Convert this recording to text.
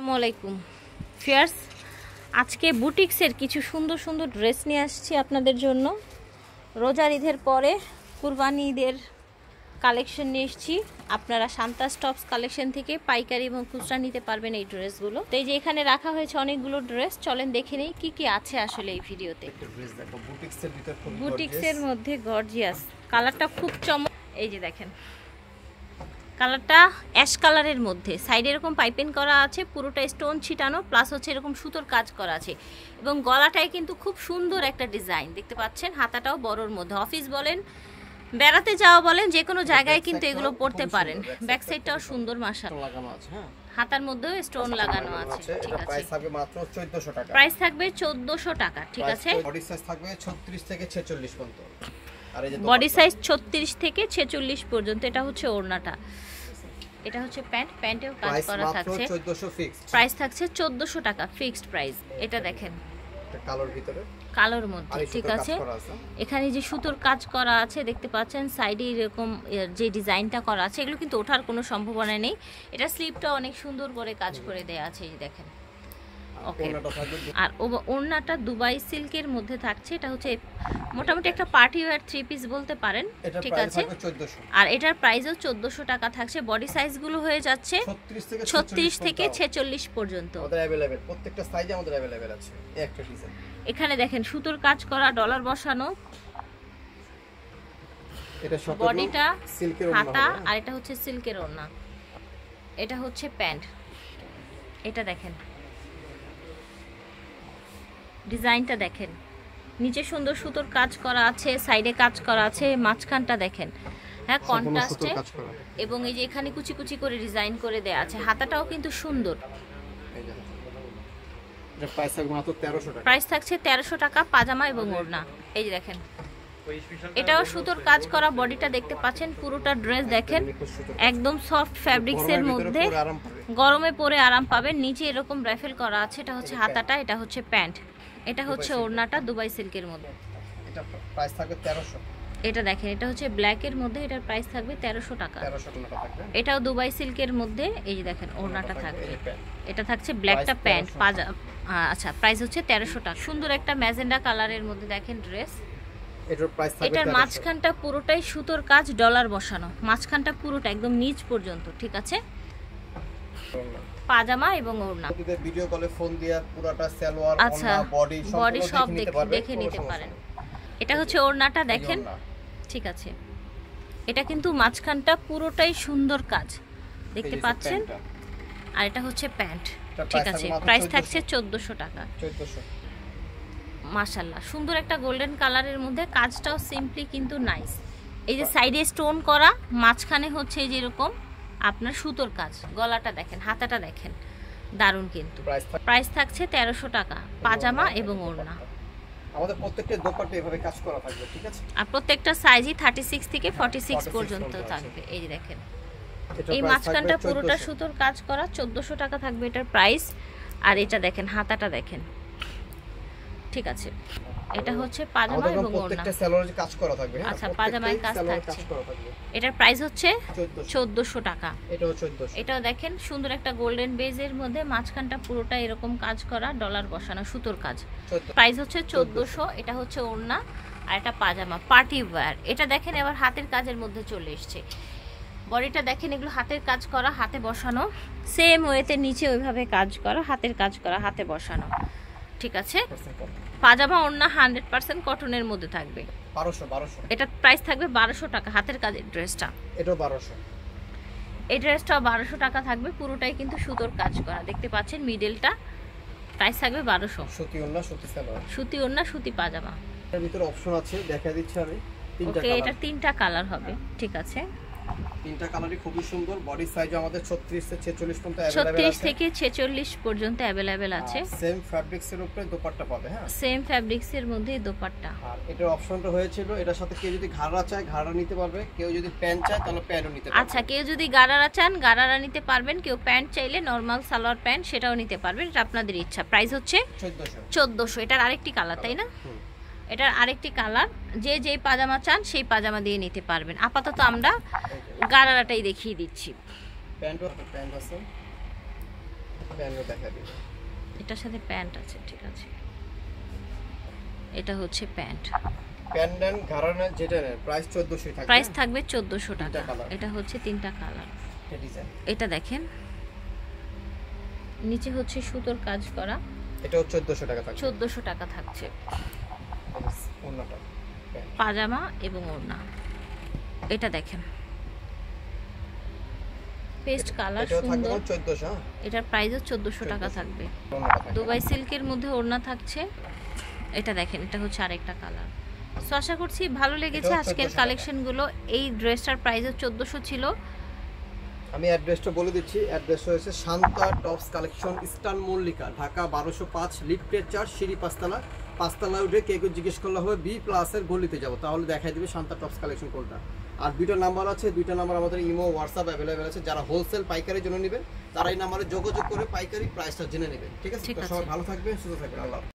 আসসালামু আলাইকুম ফিয়ার্স, আজকে বুটিক্সের কিছু সুন্দর সুন্দর ড্রেস নিয়ে আসছি আপনাদের জন্য। রোজার ঈদের পরে কুরবানি ঈদের কালেকশন নিয়ে এসেছি। আপনারা শান্তা স্টপস কালেকশন থেকে পাইকারি এবং খুচরা নিতে পারবেন এই ড্রেসগুলো। তো এই যে এখানে রাখা হয়েছে অনেকগুলো ড্রেস, চলেন দেখে নেই কি কি আছে আসলে এই ভিডিওতে। বুটিক্সের মধ্যে গর্জিয়াস, কালারটা খুব চমক। এই যে দেখেন কালারটা অ্যাশ কালারের মধ্যে, সাইডে এরকম পাইপিং করা আছে, পুরোটা স্টোন ছিটানো, প্লাস হচ্ছে এরকম সুতোর কাজ করা আছে এবং গলাটায় কিন্তু খুব সুন্দর একটা ডিজাইন দেখতে পাচ্ছেন। হাতাটাও বড়র মধ্যে, অফিস বলেন বেড়াতে যাওয়া বলেন যে কোনো জায়গায় কিন্তু এগুলো পরতে পারেন। ব্যাক সাইডটাও সুন্দর মাশাআল্লাহ, হাতার মধ্যেও স্টোন লাগানো আছে। ঠিক আছে, প্রাইস থাকবে মাত্র 1400 টাকা। প্রাইস থাকবে 1400 টাকা। ঠিক আছে, বডি সাইজ থাকবে 36 থেকে 46 পর্যন্ত। আর এই যে বডি সাইজ 36 থেকে 46 পর্যন্ত। এটা হচ্ছে ওড়নাটা, এটা হচ্ছে প্যান্ট, প্যান্টেও কাজ করা থাকছে। 1400 ফিক্সড প্রাইস থাকছে 1400 টাকা ফিক্সড প্রাইস। এটা দেখেন কালোর ভিতরে, কালোর মধ্যে। ঠিক আছে, এখানে যে সুতোর কাজ করা আছে দেখতে পাচ্ছেন, সাইডে এরকম যে ডিজাইনটা করা আছে, এগুলো কিন্তু ওঠার কোনো সম্ভাবনা নেই। এটা স্লিপটা অনেক সুন্দর করে কাজ করে দেয়া আছে, এই দেখেন। ওকে, আর ওড়নাটা দুবাই সিল্কের মধ্যে থাকছে। এটা হচ্ছে মোটামুটি একটা পার্টি ওয়্যার থ্রি পিস বলতে পারেন। ঠিক আছে, আর এটার প্রাইসও 1400 টাকা থাকছে। বডি সাইজগুলো হয়ে যাচ্ছে 36 থেকে 46 পর্যন্ত। আমাদের अवेलेबल, প্রত্যেকটা সাইজে আমাদের अवेलेबल আছে। এই একটা ডিজাইন এখানে দেখেন সুতোর কাজ করা, ডলার বসানো, এটা শর্ট বডিটা সিল্কের হাতা, আর এটা হচ্ছে সিল্কের ওড়না। এটা হচ্ছে প্যান্ট। এটা দেখেন ডিজাইনটা দেখেন, নিচে সুন্দর সুতোর কাজ করা আছে, সাইডে কাজ করা আছে, মাঝখানটা দেখেন হ্যাঁ কন্ট্রাস্টে, এবং এই যে এখানে কুচি কুচি করে ডিজাইন করে দেয়া আছে। হাতাটাও কিন্তু সুন্দর। প্রাইস থাকবে মাত্র 1300 টাকা। প্রাইস থাকছে 1300 টাকা, পাজামা এবং ওড়না। এই যে দেখেন এটাও সুতোর কাজ করা, বডিটা দেখতে পাচ্ছেন, পুরোটা ড্রেস দেখেন একদম সফট ফ্যাব্রিক্সের মধ্যে, গরমে পরে আরাম পাবেন। নিচে এরকম রাইফেল করা আছে, এটা হচ্ছে হাতাটা, এটা হচ্ছে প্যান্ট, এটা হচ্ছে ওড়নাটা দুবাই সিল্কের মধ্যে। এটা প্রাইস থাকবে 1300। এটা দেখেন এটা হচ্ছে ব্ল্যাকের মধ্যে, এটার প্রাইস থাকবে 1300 টাকা। 1300 টাকা থাকবে। এটাও দুবাই সিল্কের মধ্যে। এই যে দেখেন ওড়নাটা থাকবে, এটা থাকছে ব্ল্যাকটা প্যান্ট, আচ্ছা প্রাইস হচ্ছে 1300 টাকা। সুন্দর একটা ম্যাজেন্ডা কালারের মধ্যে দেখেন ড্রেস। এটার প্রাইস থাকবে, এটার মাঝখানটা পুরোটাই সুতোর কাজ, ডলার বসানো, মাঝখানটা পুরোটা একদম নিচ পর্যন্ত। ঠিক আছে, পাজামা এবং ওড়না। ভিডিও কলে ফোন দিয়া পুরোটা সালোয়ার, আচ্ছা বডি সব দেখে নিতে পারেন। এটা হচ্ছে ওড়নাটা দেখেন। ঠিক আছে, এটা কিন্তু মাঝখানটা পুরোটাই সুন্দর কাজ দেখতে পাচ্ছেন, আর এটা হচ্ছে প্যান্ট। ঠিক আছে, প্রাইস থাকছে 1400 টাকা। 1400। মাশাআল্লাহ, সুন্দর একটা গোল্ডেন কালারের মধ্যে, কাজটাও সিম্পলি কিন্তু নাইস। এই যে সাইডে স্টোন করা, মাঝখানে হচ্ছে এই যে এরকম আপনার সুতোর কাজ, গলাটা দেখেন, হাতাটা দেখেন, দারুণ কিন্তু। প্রাইস থাকছে 1300 টাকা, পাজামা এবং ওড়না। আমাদের প্রত্যেকটা দোপাট্টা এভাবে কাজ করা থাকবে। ঠিক আছে, আর প্রত্যেকটা সাইজই 36 থেকে 46 পর্যন্ত থাকবে। এই যে দেখেন এই মাঝখানটা পুরোটা সুতোর কাজ করা, 1400 টাকা থাকবে এটার প্রাইস। আর এটা দেখেন হাতাটা দেখেন। ঠিক আছে, এটা হচ্ছে পাজামা এবং ওড়না, প্রত্যেকটা সালোয়ারে কাজ করা থাকবে। আচ্ছা পাজামায় কাজ থাকছে। এটার প্রাইস হচ্ছে 1400 টাকা। এটাও 1400। এটাও দেখেন সুন্দর একটা গোল্ডেন বেজের মধ্যে, মাঝখানটা পুরোটা এরকম কাজ করা, ডলার বসানো, সুতোর কাজ। প্রাইস হচ্ছে 1400। এটা হচ্ছে ওড়না, আর এটা পাজামা পার্টি ওয়্যার। এটা দেখেন এবার হাতের কাজের মধ্যে চলে এসছে। বডিটা দেখেন, এগুলো হাতের কাজ করা, হাতে বসানো, সেম ওয়েতে নিচে ওইভাবে কাজ করা, হাতের কাজ করা, হাতে বসানো। ঠিক আছে, পাজামা ওড়না 100% কটনের মধ্যে থাকবে। 1200। এটা প্রাইস থাকবে 1200 টাকা। হাতের কাজের ড্রেসটা, এটাও 1200। এই ড্রেসটাও 1200 টাকা থাকবে, পুরোটাই কিন্তু সুতোর কাজ করা দেখতে পাচ্ছেন। মিডলটা প্রাইস থাকবে 1200। সুতি ওড়না, সুতি সালোয়ার, সুতি ওড়না, সুতি পাজামা। এর ভিতরে অপশন আছে, দেখা দিচ্ছি আমি। ওকে, এটা তিনটা কালার হবে। ঠিক আছে, তিনটা কালারই খুবই সুন্দর। বডি সাইজ আমাদের 36 থেকে 46 পর্যন্ত अवेलेबल আছে। 36 থেকে 46 পর্যন্ত अवेलेबल আছে। সেম ফ্যাব্রিক্সের উপরে দোপাট্টা পাবে। হ্যাঁ, সেম ফ্যাব্রিক্সের মধ্যে দোপাট্টা। আর এটার অপশনটা হয়েছিল, এটার সাথে কেউ যদি ঘাড়া চায় ঘাড়া নিতে পারবে, কেউ যদি প্যান্ট চায় তাহলে প্যান্টও নিতে পারবে। আচ্ছা, কেউ যদি গারারা চান গারারা নিতে পারবেন, কেউ প্যান্ট চাইলে নরমাল সালোয়ার প্যান্ট সেটাও নিতে পারবেন, এটা আপনাদের ইচ্ছা। প্রাইস হচ্ছে 1400। এটার আরেকটি কালার, তাই না? এটার আরেকটি কালার, যে যেই পাজামা চান সেই পাজামা দিয়ে নিতে পারবেন। আপাতত আমরা গারারাটাই দেখিয়ে দিচ্ছি। প্যান্ট আছে, প্যান্টও দেখা দিই। এটার সাথে প্যান্ট আছে, ঠিক আছে। এটা হচ্ছে প্যান্ট। প্যান্ট এন্ড ঘাড়ানা যেটা প্রাইস 1400 থাকবে। প্রাইস থাকবে 1400 টাকা। তিনটা colour। এটা হচ্ছে তিনটা কালার। এটা ডিজাইন। এটা দেখেন, নিচে হচ্ছে সুতোর কাজ করা, এটাও 1400 টাকা থাকবে। 1400 টাকা থাকছে। ওন্নাটা প্যান্ট। পাজামা এবং ওড়না। এটা দেখেন, পেস্ট কালার, এটাও থাকবে সুন্দর। 1400। হ্যাঁ, এটার প্রাইসও 1400 টাকা থাকবে। ওন্নাটা থাকবে। দুবাই সিল্কের মধ্যে ওড়না থাকছে। এটা দেখেন, এটা হচ্ছে আরেকটা কালার। সো আশা করছি ভালো লেগেছে এটাও আজকের 1400 টাকা। কালেকশনগুলো। এই ড্রেসটার প্রাইসও 1400 ছিল। আমি অ্যাড্রেসটা বলে দিচ্ছি। অ্যাড্রেস হয়েছে Shanta tops collection, eastern Mallika, Dhaka 1205, লিফটের 4, সিঁড়ি 5 তলা। 5 তলায় উঠে কেউ জিজ্ঞেস করলে হবে বি প্লাসের গলিতে যাব, তাহলে দেখাই দিবে শান্তা টপস কালেকশন কোনটা। আর দুইটা নাম্বার আছে, দুইটা নাম্বার আমাদের ইমো হোয়াটসঅ্যাপ অ্যাভেলেবেল আছে। যারা হোলসেল পাইকারির জন্য নেবেন তারা এই নাম্বারে যোগাযোগ করে পাইকারি প্রাইসটা জেনে নেবেন। ঠিক আছে, ঠিক তো আছে। সবাই ভালো থাকবেন, সুস্থ থাকবেন। আল্লাহ হাফেজ।